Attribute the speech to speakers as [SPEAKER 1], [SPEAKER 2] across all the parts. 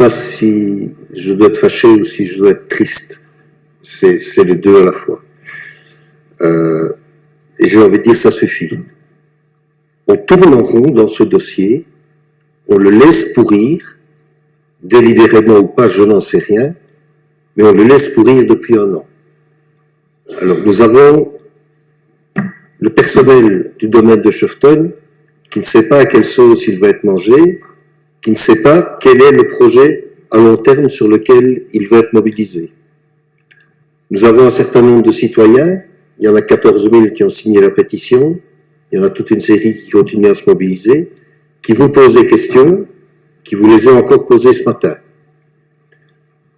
[SPEAKER 1] pas si je dois être fâché ou si je dois être triste. C'est les deux à la fois. Et j'ai envie de dire, ça suffit. On tourne en rond dans ce dossier, on le laisse pourrir, délibérément ou pas, je n'en sais rien, mais on le laisse pourrir depuis 1 an. Alors nous avons le personnel du domaine de Cheftogne qui ne sait pas à quelle sauce il va être mangé, qui ne sait pas quel est le projet à long terme sur lequel il va être mobilisé. Nous avons un certain nombre de citoyens, il y en a 14 000 qui ont signé la pétition, il y en a toute une série qui continuent à se mobiliser, qui vous posent des questions, qui vous les ont encore posées ce matin.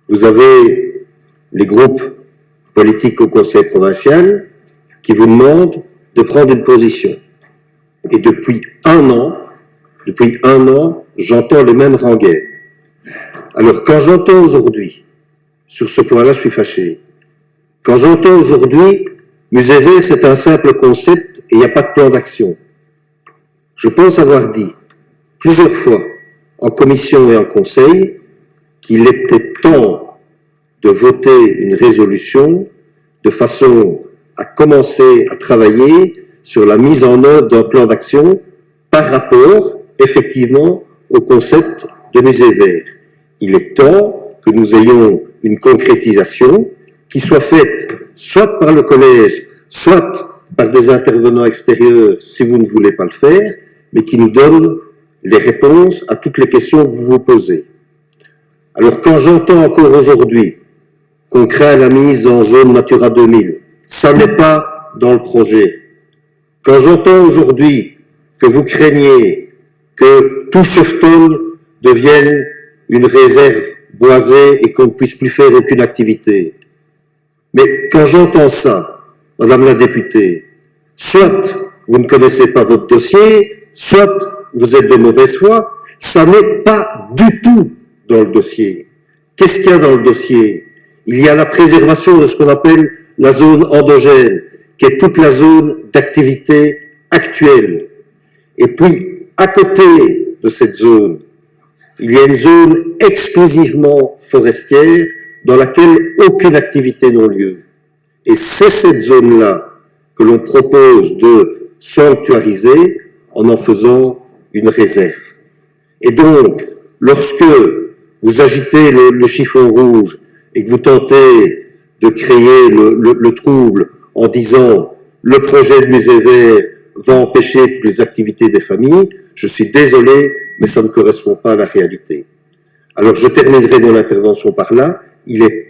[SPEAKER 1] Vous avez les groupes politiques au Conseil provincial qui vous demandent de prendre une position. Et depuis un an, j'entends les mêmes rengaines. Alors, quand j'entends aujourd'hui, sur ce point-là, je suis fâché. Quand j'entends aujourd'hui, Musée Vert, c'est un simple concept et il n'y a pas de plan d'action. Je pense avoir dit plusieurs fois, en commission et en conseil, qu'il était temps de voter une résolution de façon à commencer à travailler sur la mise en œuvre d'un plan d'action par rapport, effectivement, au concept de Musée Vert. Il est temps que nous ayons une concrétisation qui soit faite soit par le collège, soit par des intervenants extérieurs si vous ne voulez pas le faire, mais qui nous donne les réponses à toutes les questions que vous vous posez. Alors quand j'entends encore aujourd'hui qu'on craint la mise en zone Natura 2000, ça n'est pas dans le projet. Quand j'entends aujourd'hui que vous craignez que tout Cheftogne devienne une réserve boisée et qu'on ne puisse plus faire aucune activité. Mais quand j'entends ça, Madame la députée, soit vous ne connaissez pas votre dossier, soit vous êtes de mauvaise foi, ça n'est pas du tout dans le dossier. Qu'est-ce qu'il y a dans le dossier? Il y a la préservation de ce qu'on appelle la zone endogène, qui est toute la zone d'activité actuelle. Et puis, à côté de cette zone, il y a une zone exclusivement forestière dans laquelle aucune activité n'a lieu. Et c'est cette zone-là que l'on propose de sanctuariser en faisant une réserve. Et donc, lorsque vous agitez le chiffon rouge et que vous tentez de créer le trouble en disant le projet de Musée Vert va empêcher toutes les activités des familles, je suis désolé, mais ça ne correspond pas à la réalité. Alors je terminerai mon intervention par là. Il est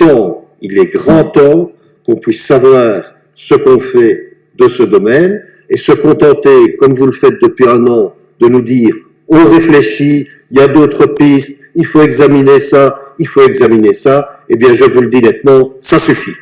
[SPEAKER 1] grand temps qu'on puisse savoir ce qu'on fait de ce domaine et se contenter, comme vous le faites depuis 1 an, de nous dire on réfléchit, il y a d'autres pistes, il faut examiner ça, eh bien je vous le dis nettement, ça suffit.